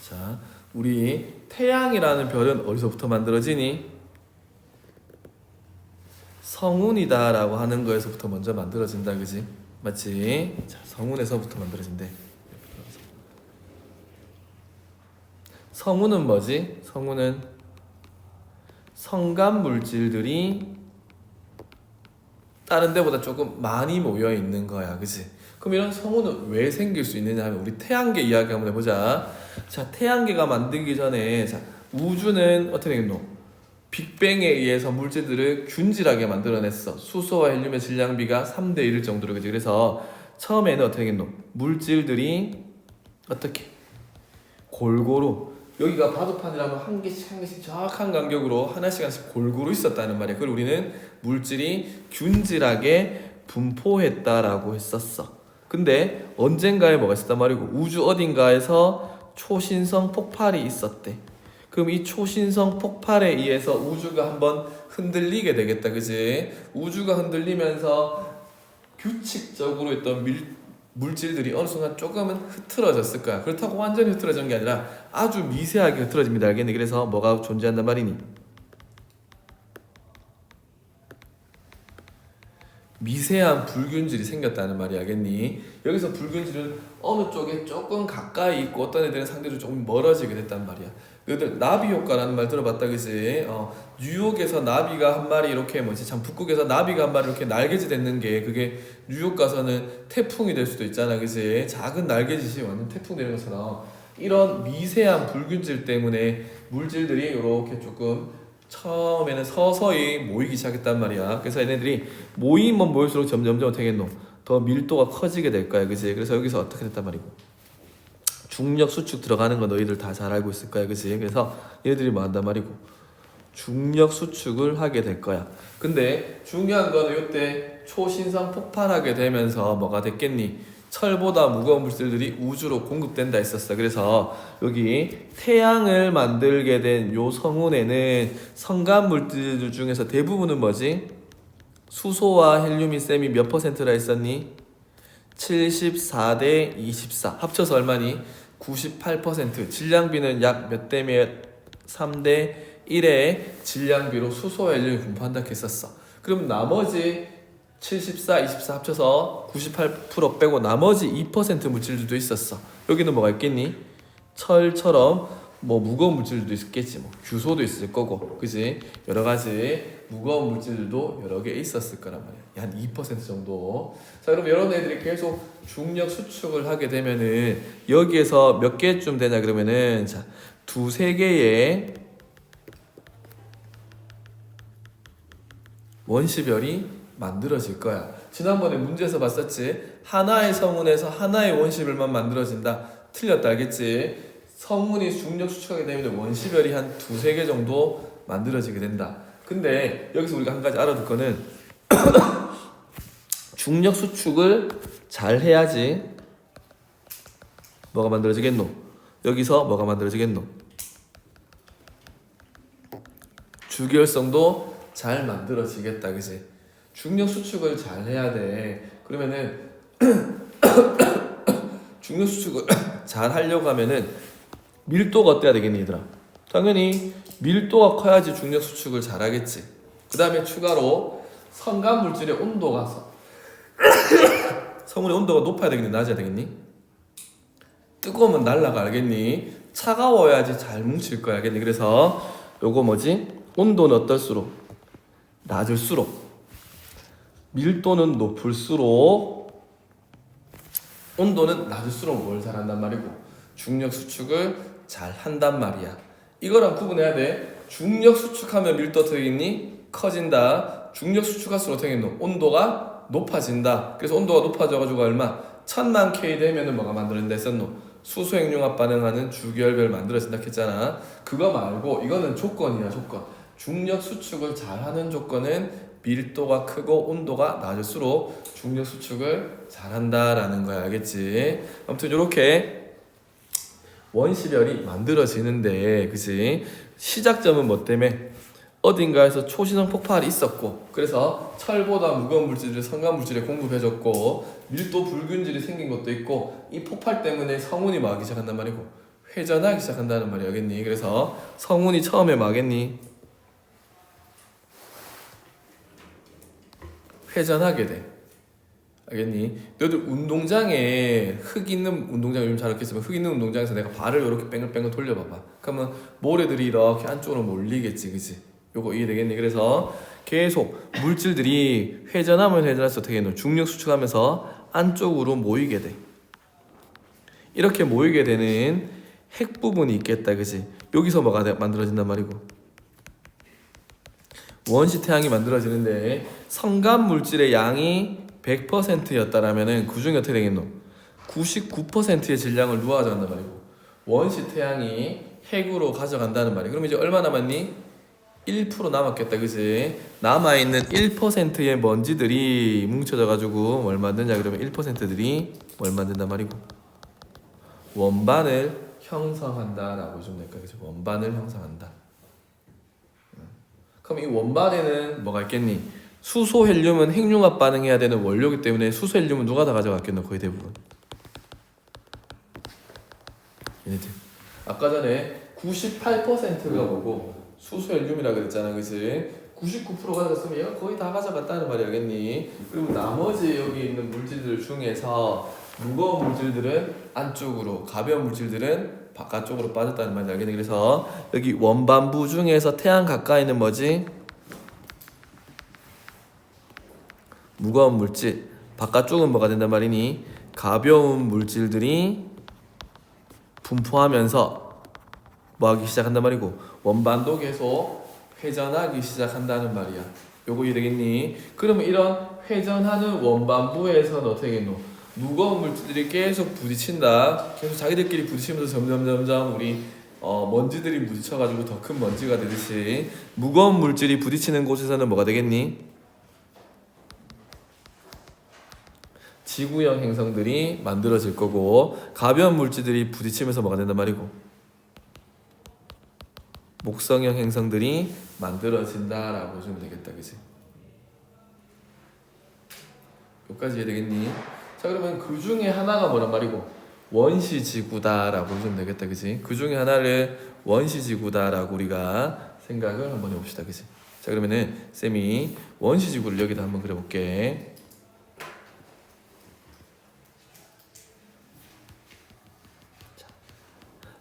자, 우리 태양이라는 별은 어디서부터 만들어지니? 성운이다 라고 하는 거에서부터 먼저 만들어진다, 그지? 맞지? 자, 성운에서부터 만들어진대. 성운은 뭐지? 성운은 성간 물질들이 다른 데보다 조금 많이 모여 있는 거야, 그지? 그럼 이런 성운은 왜 생길 수 있느냐 하면 우리 태양계 이야기 한번 해보자. 자, 태양계가 만들기 전에 자, 우주는 어떻게 되겠노? 빅뱅에 의해서 물질들을 균질하게 만들어냈어. 수소와 헬륨의 질량비가 3대 1일 정도로, 그지? 그래서 처음에는 어떻게 되겠노? 물질들이 어떻게? 골고루, 여기가 바둑판이라면 한 개씩 한 개씩 정확한 간격으로 하나씩 골고루 있었다는 말이야. 그걸 우리는 물질이 균질하게 분포했다라고 했었어. 근데 언젠가에 뭐가 있었단 말이고, 우주 어딘가에서 초신성 폭발이 있었대. 그럼 이 초신성 폭발에 의해서 우주가 한번 흔들리게 되겠다, 그지? 우주가 흔들리면서 규칙적으로 있던 물질들이 어느 순간 조금은 흐트러졌을 거야. 그렇다고 완전히 흐트러진 게 아니라 아주 미세하게 흐트러집니다. 알겠니? 그래서 뭐가 존재한단 말이니? 미세한 불균질이 생겼다는 말이, 알겠니? 여기서 불균질은 어느 쪽에 조금 가까이 있고 어떤 애들은 상대로 조금 멀어지게 됐단 말이야. 너희들 나비 효과라는 말 들어봤다, 그지? 뉴욕에서 나비가 한 마리 이렇게 뭐지? 참 북극에서 나비가 한 마리 이렇게 날개짓 됐는 게 그게 뉴욕 가서는 태풍이 될 수도 있잖아, 그지? 작은 날개짓이 완전 태풍 되는 것처럼 이런 미세한 불균질 때문에 물질들이 이렇게 조금 처음에는 서서히 모이기 시작했단 말이야. 그래서 얘네들이 모이면 모일수록 점점 어떻게 했노? 더 밀도가 커지게 될 거야, 그지? 그래서 여기서 어떻게 됐단 말이고, 중력 수축 들어가는 거 너희들 다 잘 알고 있을 거야, 그지? 그래서 얘네들이 뭐 한단 말이고, 중력 수축을 하게 될 거야. 근데 중요한 거는 이때 초신성 폭발하게 되면서 뭐가 됐겠니? 철보다 무거운 물질들이 우주로 공급된다 했었어. 그래서 여기 태양을 만들게 된 요 성운에는 성간 물질 중에서 대부분은 뭐지? 수소와 헬륨이 쌤이 몇 퍼센트라 했었니? 74대 24 합쳐서 얼마니? 98%. 질량비는 약 몇 대 몇? 3대 1의 질량비로 수소와 헬륨이 분포한다 했었어. 그럼 나머지 74, 24 합쳐서 98% 빼고 나머지 2% 물질들도 있었어. 여기는 뭐가 있겠니? 철처럼 뭐 무거운 물질들도 있겠지, 뭐 규소도 있을 거고, 그지? 여러 가지 무거운 물질들도 여러 개 있었을 거란 말이야. 한 2% 정도. 자, 그럼 여러 애들이 계속 중력 수축을 하게 되면은 여기에서 몇 개쯤 되냐 그러면은 자, 두세 개의 원시별이 만들어질 거야. 지난번에 문제에서 봤었지? 하나의 성운에서 하나의 원시별만 만들어진다. 틀렸다, 알겠지? 성운이 중력 수축하게 되면 원시별이 한 두세 개 정도 만들어지게 된다. 근데 여기서 우리가 한 가지 알아둘 거는 중력 수축을 잘 해야지 뭐가 만들어지겠노? 여기서 뭐가 만들어지겠노? 주기율성도 잘 만들어지겠다, 그지? 중력 수축을 잘 해야 돼. 그러면은 중력 수축을 잘 하려고 하면은 밀도가 어때야 되겠니, 얘들아? 당연히 밀도가 커야지 중력 수축을 잘 하겠지. 그 다음에 추가로 성간 물질의 온도가 성운의 온도가 높아야 되겠니, 낮아야 되겠니? 뜨거우면 날아가, 알겠니? 차가워야지 잘 뭉칠 거야, 알겠니? 그래서 요거 뭐지? 온도는 어떨수록? 낮을수록, 밀도는 높을수록, 온도는 낮을수록 뭘 잘한단 말이고, 중력 수축을 잘 한단 말이야. 이거랑 구분해야 돼. 중력 수축하면 밀도 어떻게 되겠니? 커진다. 중력 수축할수록 어떻게 되겠노? 온도가 높아진다. 그래서 온도가 높아져가지고 얼마? 1000만 K 되면은 뭐가 만들어진다 했었노? 수소핵융합 반응하는 주기율별 만들어진다 했잖아. 그거 말고 이거는 조건이야, 조건. 중력 수축을 잘하는 조건은 밀도가 크고 온도가 낮을수록 중력 수축을 잘한다라는 거야, 알겠지? 아무튼 이렇게 원시별이 만들어지는데, 그치? 시작점은 뭐 때문에? 어딘가에서 초신성 폭발이 있었고, 그래서 철보다 무거운 물질을 성간 물질에 공급해줬고, 밀도 불균질이 생긴 것도 있고, 이 폭발 때문에 성운이 막 하기 시작한단 말이고, 회전하기 시작한다는 말이 알겠니? 그래서 성운이 처음에 뭐겠니? 회전하게 돼. 알겠니? 너희들 운동장에 흙 있는 운동장 요즘 잘 없겠지만 흙 있는 운동장에서 내가 발을 이렇게 뺑글뺑글 돌려봐봐. 그러면 모래들이 이렇게 안쪽으로 몰리겠지, 그치? 요거 이해되겠니? 그래서 계속 물질들이 회전하면 회전할수록 어떻게 해? 중력 수축하면서 안쪽으로 모이게 돼. 이렇게 모이게 되는 핵 부분이 있겠다, 그치? 여기서 뭐가 만들어진단 말이고. 원시 태양이 만들어지는데 성간 물질의 양이 100%였다라면은 그 중에 어떻게 되겠노? 99%의 질량을 누가 가져간단 말이고 원시 태양이 핵으로 가져간다는 말이야. 그럼 이제 얼마 남았니? 1% 남았겠다, 그지? 남아있는 1%의 먼지들이 뭉쳐져 가지고 뭘 만드냐 그러면 1%들이 뭘 만든단 말이고 원반을 형성한다라고 좀 될까, 그지? 원반을 형성한다. 그럼 이 원반에는 뭐가 있겠니? 수소 헬륨은 핵융합 반응해야 되는 원료이기 때문에 수소 헬륨은 누가 다 가져갔겠노? 거의 대부분 얘네들. 아까 전에 98%가 뭐고 수소 헬륨이라 그랬잖아, 그치? 99% 가져갔으면 얘가 거의 다 가져갔다는 말이 알겠니? 그리고 나머지 여기 있는 물질들 중에서 무거운 물질들은 안쪽으로, 가벼운 물질들은 바깥쪽으로 빠졌다는 말이 알겠니? 그래서 여기 원반부 중에서 태양 가까이 있는 뭐지? 무거운 물질, 바깥쪽은 뭐가 된단 말이니? 가벼운 물질들이 분포하면서 뭐하기 시작한단 말이고 원반도 계속 회전하기 시작한다는 말이야. 요거 이해되겠니? 그러면 이런 회전하는 원반부에서는 어떻게 되겠노? 무거운 물질들이 계속 부딪힌다. 계속 자기들끼리 부딪히면서 점점 우리 먼지들이 부딪혀가지고 더 큰 먼지가 되듯이 무거운 물질이 부딪히는 곳에서는 뭐가 되겠니? 지구형 행성들이 만들어질 거고 가벼운 물질들이 부딪히면서 뭐가 된단 말이고 목성형 행성들이 만들어진다라고 보시면 되겠다, 그치? 여기까지 이해되겠니? 자, 그러면 그 중에 하나가 뭐란 말이고 원시지구다라고 보시면 되겠다, 그치? 그 중에 하나를 원시지구다라고 우리가 생각을 한번 해봅시다, 그치? 자, 그러면은 쌤이 원시지구를 여기다 한번 그려볼게.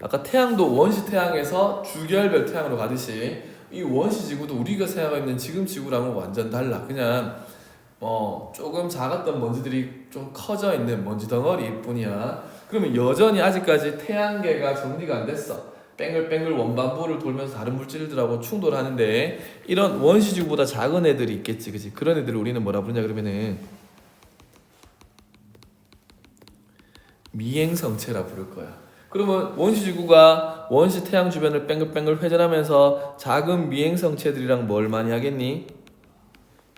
아까 태양도 원시 태양에서 주결별 태양으로 가듯이 이 원시 지구도 우리가 생각하고 있는 지금 지구랑은 완전 달라. 그냥 조금 작았던 먼지들이 좀 커져 있는 먼지 덩어리일 뿐이야. 그러면 여전히 아직까지 태양계가 정리가 안 됐어. 뺑글뺑글 원반부를 돌면서 다른 물질들하고 충돌하는데 이런 원시 지구보다 작은 애들이 있겠지, 그치? 그런 애들을 우리는 뭐라 부르냐 그러면은 미행성체라 부를 거야. 그러면 원시지구가 원시 태양 주변을 뺑글뺑글 회전하면서 작은 미행성체들이랑 뭘 많이 하겠니?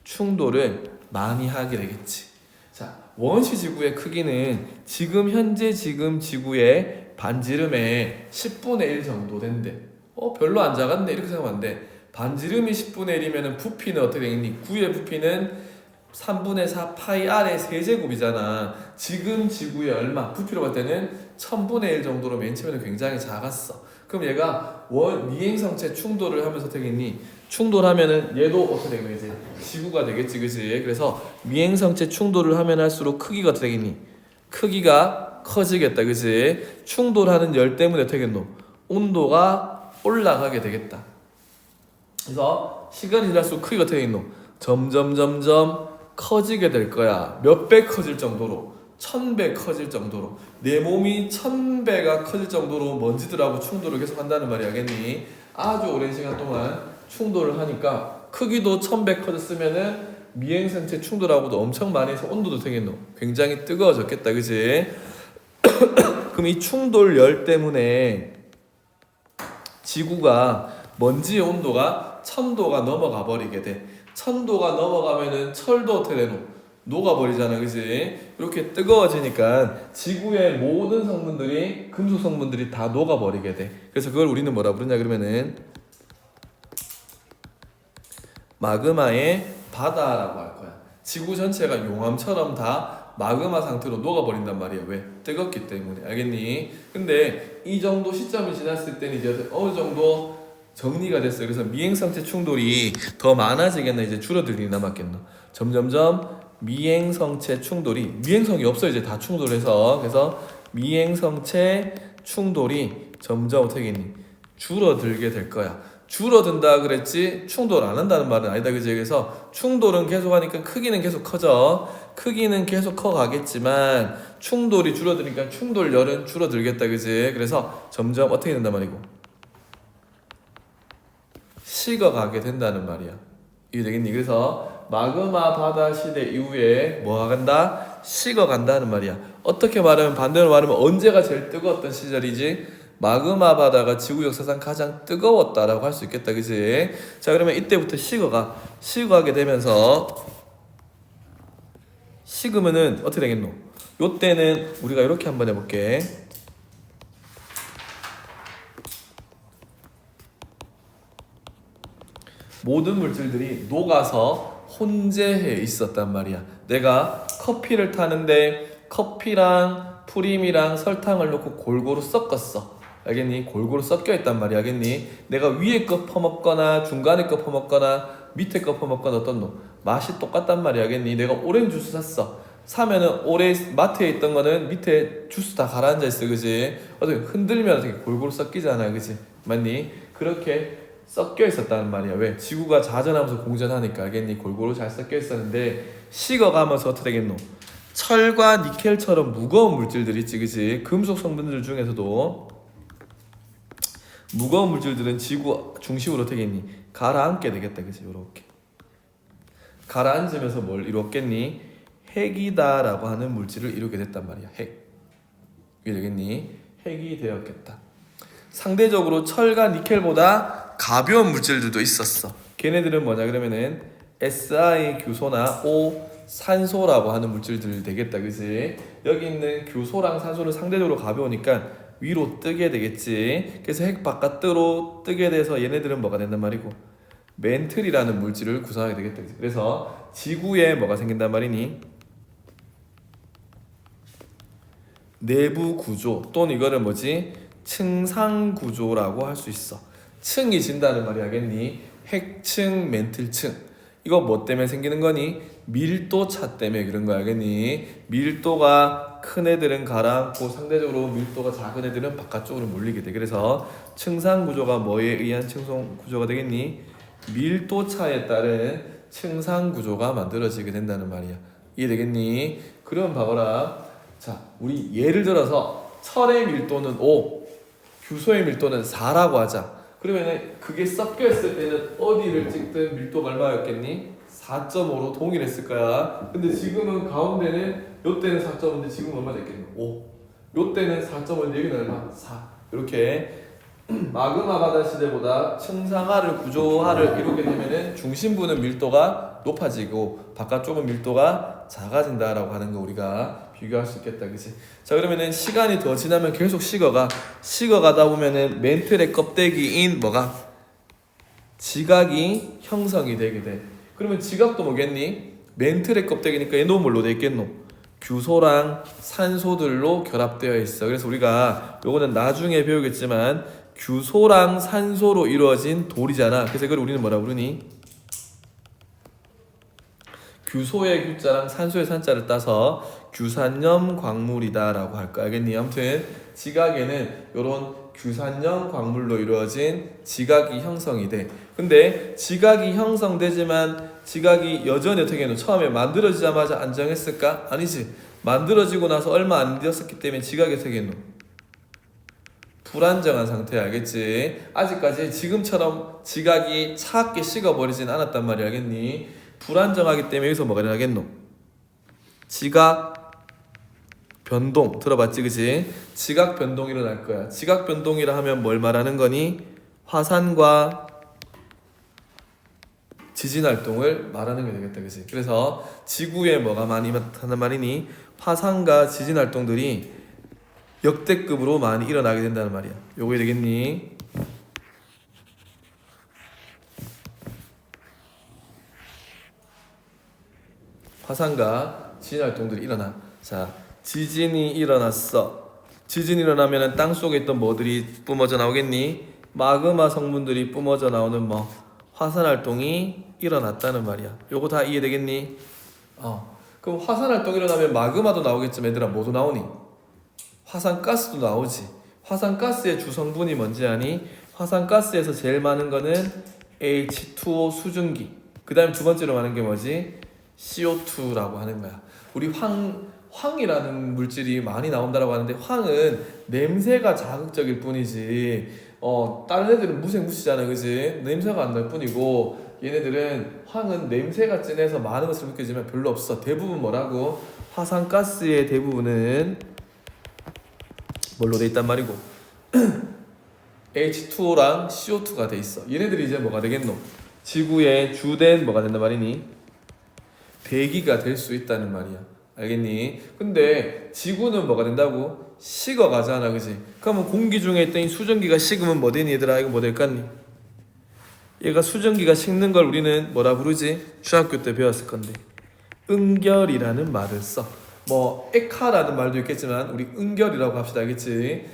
충돌을 많이 하게 되겠지. 자, 원시지구의 크기는 지금 현재 지구의 반지름의 10분의 1 정도 된대. 별로 안 작았네 이렇게 생각하면 안 돼. 반지름이 10분의 1이면 부피는 어떻게 되겠니? 9의 부피는 3분의 4 파이 r의 세제곱이잖아. 지금 지구의 얼마? 부피로 봤을 때는 1000분의 1 정도로 맨 처음에는 굉장히 작았어. 그럼 얘가 미행성체 충돌을 하면서 어떻게 되겠니? 충돌하면은 얘도 어떻게 되겠니? 이제 지구가 되겠지, 그치? 그래서 미행성체 충돌을 하면 할수록 크기가 어떻게 되겠니? 크기가 커지겠다, 그치? 충돌하는 열 때문에 어떻게 되겠노? 온도가 올라가게 되겠다. 그래서 시간이 지날수록 크기가 어떻게 되겠노? 점점 커지게 될 거야. 몇 배 커질 정도로? 1000배 커질 정도로. 내 몸이 1000배가 커질 정도로 먼지들하고 충돌을 계속 한다는 말이 알겠니? 아주 오랜 시간 동안 충돌을 하니까 크기도 1000배 커졌으면은 미행성체 충돌하고도 엄청 많이 해서 온도도 되겠노? 굉장히 뜨거워졌겠다, 그치? 그럼 이 충돌열 때문에 지구가 먼지의 온도가 1000도가 넘어가 버리게 돼. 1000도가 넘어가면은 철도 어떻게 되노? 녹아버리잖아, 그치? 이렇게 뜨거워지니까 지구의 모든 성분들이, 금속 성분들이 다 녹아버리게 돼. 그래서 그걸 우리는 뭐라 부르냐 그러면은 마그마의 바다라고 할 거야. 지구 전체가 용암처럼 다 마그마 상태로 녹아버린단 말이야. 왜? 뜨겁기 때문에. 알겠니? 근데 이 정도 시점이 지났을 때는 이제 어느 정도 정리가 됐어. 그래서 미행성체 충돌이 더 많아지겠나 이제 줄어들기 남았겠나. 점점점 미행성체 충돌이 미행성이 없어 이제 다 충돌해서 그래서 미행성체 충돌이 점점 어떻게 했니? 줄어들게 될 거야. 줄어든다 그랬지 충돌 안 한다는 말은 아니다 그지? 그래서 충돌은 계속 하니까 크기는 계속 커져. 크기는 계속 커 가겠지만 충돌이 줄어드니까 충돌열은 줄어들겠다 그지? 그래서 점점 어떻게 된단 말이고 식어가게 된다는 말이야. 이게 되겠니? 그래서 마그마 바다 시대 이후에 뭐 간다? 식어간다는 말이야. 어떻게 말하면 반대로 말하면 언제가 제일 뜨거웠던 시절이지? 마그마 바다가 지구 역사상 가장 뜨거웠다라고 할 수 있겠다, 그지? 자, 그러면 이때부터 식어가게 되면서 식으면은 어떻게 되겠노? 요때는 우리가 이렇게 한번 해볼게. 모든 물질들이 녹아서 혼재해 있었단 말이야. 내가 커피를 타는데 커피랑 프림이랑 설탕을 넣고 골고루 섞었어. 알겠니? 골고루 섞여 있단 말이야. 알겠니? 내가 위에 거 퍼먹거나 중간에 거 퍼먹거나 밑에 거 퍼먹거나 어떤 놈 맛이 똑같단 말이야. 알겠니? 내가 오렌지 주스 샀어. 사면은 올해 마트에 있던 거는 밑에 주스 다 가라앉아 있어. 그지? 어떻게 흔들면 어떻게 골고루 섞이잖아. 그지? 맞니? 그렇게 섞여 있었다는 말이야. 왜? 지구가 자전하면서 공전하니까. 알겠니? 골고루 잘 섞여 있었는데 식어가면서 어떻게 되겠노? 철과 니켈처럼 무거운 물질들이 있지. 그지? 금속 성분들 중에서도 무거운 물질들은 지구 중심으로 어떻게 했니? 가라앉게 되겠다. 그치? 요렇게 가라앉으면서 뭘 이뤘겠니? 핵이다라고 하는 물질을 이루게 됐단 말이야. 핵. 이게 되겠니? 핵이 되었겠다. 상대적으로 철과 니켈보다 가벼운 물질들도 있었어. 걔네들은 뭐냐 그러면은 Si 규소나 O 산소라고 하는 물질들이 되겠다. 그치? 여기 있는 규소랑 산소는 상대적으로 가벼우니까 위로 뜨게 되겠지. 그래서 핵 바깥으로 뜨게 돼서 얘네들은 뭐가 된단 말이고 멘틀이라는 물질을 구성하게 되겠다. 그래서 지구에 뭐가 생긴단 말이니? 내부 구조 또는 이거를 뭐지? 층상 구조라고 할 수 있어. 층이 진다는 말이 알겠니? 핵층, 멘틀층. 이거 뭐 때문에 생기는 거니? 밀도 차 때문에 그런 거 알겠니? 밀도가 큰 애들은 가라앉고 상대적으로 밀도가 작은 애들은 바깥쪽으로 몰리게 돼. 그래서 층상 구조가 뭐에 의한 층상 구조가 되겠니? 밀도 차에 따른 층상 구조가 만들어지게 된다는 말이야. 이해되겠니? 그럼 봐봐라. 자, 우리 예를 들어서 철의 밀도는 5, 규소의 밀도는 4라고 하자. 그러면은 그게 섞여 있을 때는 어디를 찍든 밀도가 얼마였겠니? 4.5로 동일했을 거야. 근데 지금은 가운데는 요때는 4.5인데 지금 얼마 됐겠노? 5. 요때는 4.5인데 여기는 얼마? 4. 이렇게 마그마 바다 시대보다 층상하를 구조하를 이루게 되면은 중심부는 밀도가 높아지고 바깥쪽은 밀도가 작아진다라고 하는 거 우리가 비교할 수 있겠다. 그치? 자, 그러면은 시간이 더 지나면 계속 식어가다 보면은 멘틀의 껍데기인 뭐가? 지각이 형성이 되게 돼. 그러면 지각도 뭐겠니? 멘틀의 껍데기니까 얘는 뭘로 돼 있겠노? 규소랑 산소들로 결합되어 있어. 그래서 우리가 요거는 나중에 배우겠지만 규소랑 산소로 이루어진 돌이잖아. 그래서 이걸 우리는 뭐라 부르니? 규소의 규자랑 산소의 산자를 따서 규산염 광물이다 라고 할 거 알겠니? 아무튼 지각에는 요런 규산염 광물로 이루어진 지각이 형성이 돼. 근데 지각이 형성되지만 지각이 여전히 어떻게 해노? 처음에 만들어지자마자 안정했을까? 아니지. 만들어지고 나서 얼마 안 되었기 때문에 지각이 어떻게 했노? 불안정한 상태 알겠지? 아직까지 지금처럼 지각이 차갑게 식어버리진 않았단 말이야. 알겠니? 불안정하기 때문에 여기서 뭐가 일어나겠노? 지각 변동 들어봤지? 그치? 지각 변동이 일어날 거야. 지각 변동이라 하면 뭘 말하는 거니? 화산과 지진 활동을 말하는 게 되겠다. 그치? 그래서 지구에 뭐가 많이 나타나는 말이니? 화산과 지진 활동들이 역대급으로 많이 일어나게 된다는 말이야. 요거 되겠니? 화산과 지진 활동들이 일어나. 자, 지진이 일어났어. 지진이 일어나면 땅 속에 있던 뭐들이 뿜어져 나오겠니? 마그마 성분들이 뿜어져 나오는 뭐 화산 활동이 일어났다는 말이야. 요거 다 이해되겠니? 그럼 화산 활동이 일어나면 마그마도 나오겠지만 얘들아 뭐도 나오니? 화산가스도 나오지. 화산가스의 주성분이 뭔지 아니? 화산가스에서 제일 많은 거는 H2O 수증기. 그 다음에 두 번째로 많은 게 뭐지? CO2라고 하는 거야. 우리 황이라는 물질이 많이 나온다라고 하는데 황은 냄새가 자극적일 뿐이지 다른 애들은 무색무취잖아, 그지? 냄새가 안 날 뿐이고 얘네들은 황은 냄새가 진해서 많은 것을 느끼지만 별로 없어. 대부분 뭐라고? 화산가스의 대부분은 뭘로 돼 있단 말이고 H2O랑 CO2가 돼 있어. 얘네들이 이제 뭐가 되겠노? 지구의 주된 뭐가 된단 말이니? 대기가 될 수 있다는 말이야. 알겠니? 근데 지구는 뭐가 된다고? 식어가잖아, 그지? 그러면 공기 중에 있던 이 수증기가 식으면 뭐 되니 얘들아? 이거 뭐 될까니? 얘가 수증기가 식는 걸 우리는 뭐라 부르지? 중학교 때 배웠을 건데 응결이라는 말을 써. 뭐 액화라는 말도 있겠지만 우리 응결이라고 합시다, 알겠지?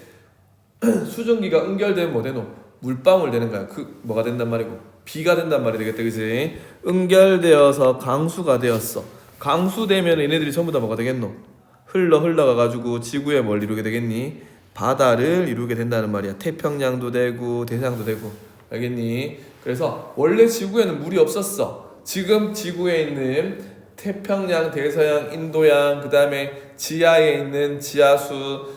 수증기가 응결되면 뭐 되노? 물방울 되는 거야. 그 뭐가 된단 말이고 비가 된단 말이 되겠다, 그지? 응결되어서 강수가 되었어. 강수되면 얘네들이 전부 다 뭐가 되겠노? 흘러가가지고 지구에 뭘 이루게 되겠니? 바다를 이루게 된다는 말이야. 태평양도 되고 대서양도 되고, 알겠니? 그래서 원래 지구에는 물이 없었어. 지금 지구에 있는 태평양, 대서양, 인도양, 그 다음에 지하에 있는 지하수,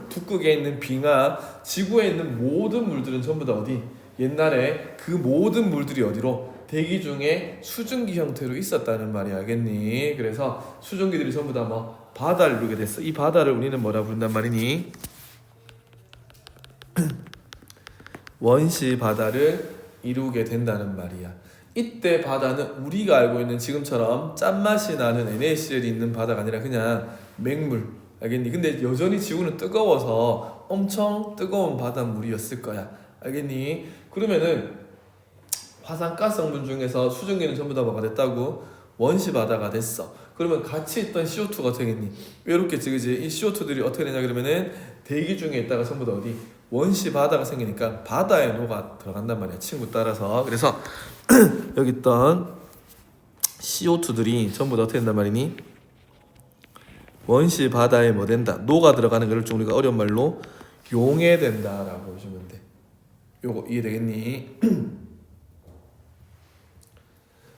북극에 있는 빙하, 지구에 있는 모든 물들은 전부 다 어디? 옛날에 그 모든 물들이 어디로? 대기 중에 수증기 형태로 있었다는 말이 알겠니? 그래서 수증기들이 전부 다 뭐 바다를 이루게 됐어. 이 바다를 우리는 뭐라 부른단 말이니? 원시 바다를 이루게 된다는 말이야. 이때 바다는 우리가 알고 있는 지금처럼 짠맛이 나는 NaCl이 있는 바다가 아니라 그냥 맹물, 알겠니? 근데 여전히 지구는 뜨거워서 엄청 뜨거운 바닷물이었을 거야, 알겠니? 그러면은 화산가스 성분 중에서 수증기는 전부 다 뭐가 됐다고? 원시 바다가 됐어. 그러면 같이 있던 CO2가 되겠니? 이렇게 그지? 이 CO2들이 어떻게 되냐 그러면은 대기 중에 있다가 전부 다 어디? 원시 바다가 생기니까 바다에 녹아 들어간단 말이야, 친구 따라서. 그래서 여기 있던 CO2들이 전부 다 어떻게 된단 말이니? 원시 바다에 뭐 된다? 녹아 들어가는 거를 좀 우리가 어려운 말로 용해된다라고 보시면 돼. 요거 이해되겠니?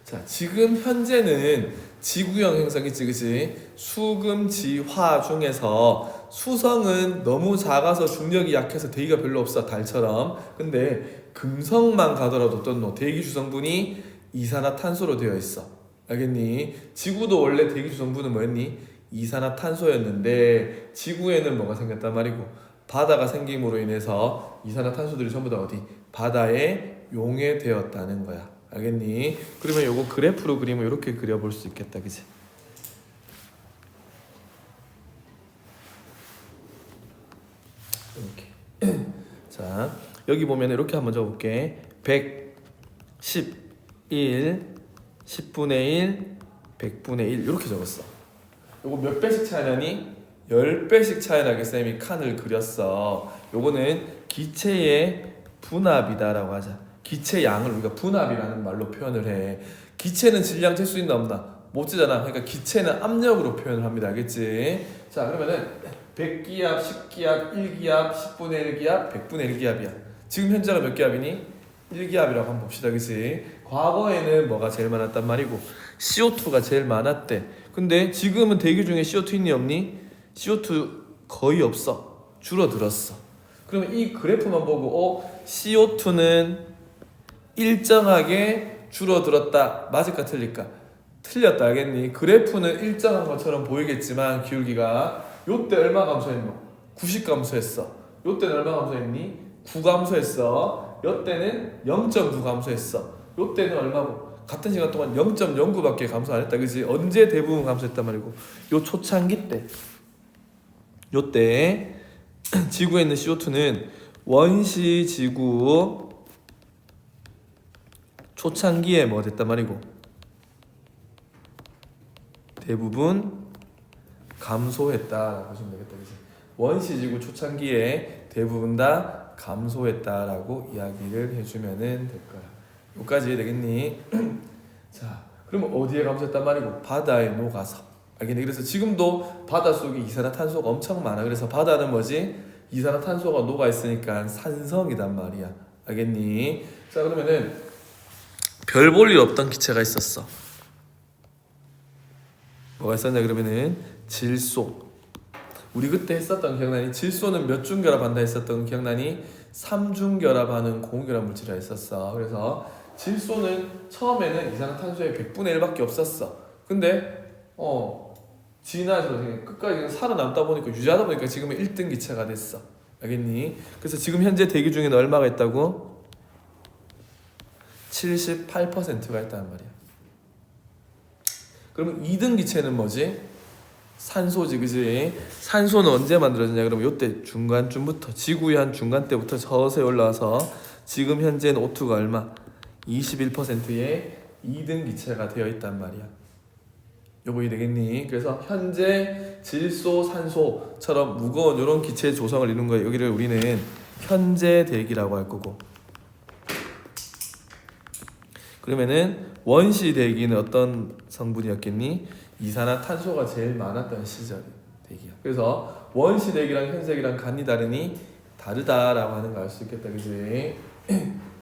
자, 지금 현재는 지구형 행성이지, 그치? 수금, 지, 화 중에서 수성은 너무 작아서 중력이 약해서 대기가 별로 없어, 달처럼. 근데 금성만 가더라도 어떤 대기 주성분이 이산화탄소로 되어 있어, 알겠니? 지구도 원래 대기 주성분은 뭐였니? 이산화탄소였는데 지구에는 뭐가 생겼단 말이고 바다가 생김으로 인해서 이산화탄소들이 전부 다 어디? 바다에 용해되었다는 거야, 알겠니? 그러면 요거 그래프로 그리면 이렇게 그려볼 수 있겠다, 그치? 이렇게. 자, 여기 보면 이렇게 한번 적어볼게. 111, 10분의 1, 100분의 1 이렇게 적었어. 요거 몇 배씩 차이 나니? 10배씩 차이 나게 쌤이 칸을 그렸어. 요거는 기체의 분압이다라고 하자. 기체 양을 우리가 분압이라는 말로 표현을 해. 기체는 질량 잴 수 있나 없나? 못 재잖아. 그러니까 기체는 압력으로 표현을 합니다, 알겠지? 자, 그러면은 100기압, 10기압, 1기압, 10분의 1기압, 100분의 1기압이야. 지금 현재가 몇 기압이니? 1기압이라고 한번 봅시다, 그치? 과거에는 뭐가 제일 많았단 말이고 CO2가 제일 많았대. 근데 지금은 대기 중에 CO2 있니 없니? CO2 거의 없어. 줄어들었어. 그러면 이 그래프만 보고 CO2는 일정하게 줄어들었다. 맞을까 틀릴까? 틀렸다, 알겠니? 그래프는 일정한 것처럼 보이겠지만 기울기가 요때 얼마 감소했노? 90 감소했어. 요때는 얼마 감소했니? 9 감소했어. 요때는 0.9 감소했어. 요때는 얼마고? 같은 시간 동안 0.09밖에 감소 안 했다, 그지? 언제 대부분 감소했단 말이고 요 초창기 때 요때 지구에 있는 CO2는 원시 지구 초창기에 뭐 됐단 말이고 대부분 감소했다라고 보시면 되겠다. 그치? 원시지구 초창기에 대부분 다 감소했다라고 이야기를 해주면은 될 거야. 여기까지 되겠니? 자, 그러면 어디에 감소했단 말이고? 바다에 녹아서. 알겠니? 그래서 지금도 바닷속에 이산화탄소가 엄청 많아. 그래서 바다는 뭐지? 이산화탄소가 녹아 있으니까 산성이단 말이야. 알겠니? 자, 그러면은 별 볼 일 없던 기체가 있었어. 뭐가 있었냐 그러면은 질소. 우리 그때 했었던 기억나니? 질소는 몇 중 결합한다 했었던 기억나니? 3중 결합하는 고무결합 물질이라 했었어. 그래서 질소는 처음에는 이산화탄소의 100분의 1밖에 없었어. 근데 진화해서 끝까지 살아남다 보니까 유지하다 보니까 지금은 1등 기체가 됐어. 알겠니? 그래서 지금 현재 대기 중에는 얼마가 있다고? 78%가 있다는 말이야. 그러면 2등 기체는 뭐지? 산소지, 그지? 산소는 언제 만들어졌냐? 그러면 요때 중간쯤부터 지구의 한 중간 때부터 서서히 올라와서 지금 현재는 O2가 얼마? 21%의 2등 기체가 되어 있단 말이야. 요거 이해되겠니? 그래서 현재 질소, 산소처럼 무거운 이런 기체 조성을 이루는 거예요. 여기를 우리는 현재 대기라고 할 거고. 그러면은 원시 대기는 어떤 성분이었겠니? 이산화탄소가 제일 많았던 시절 대기야. 그래서 원시 대기랑 현재 대기랑 간이 다르니 다르다라고 하는 거 알 수 있겠다, 그지?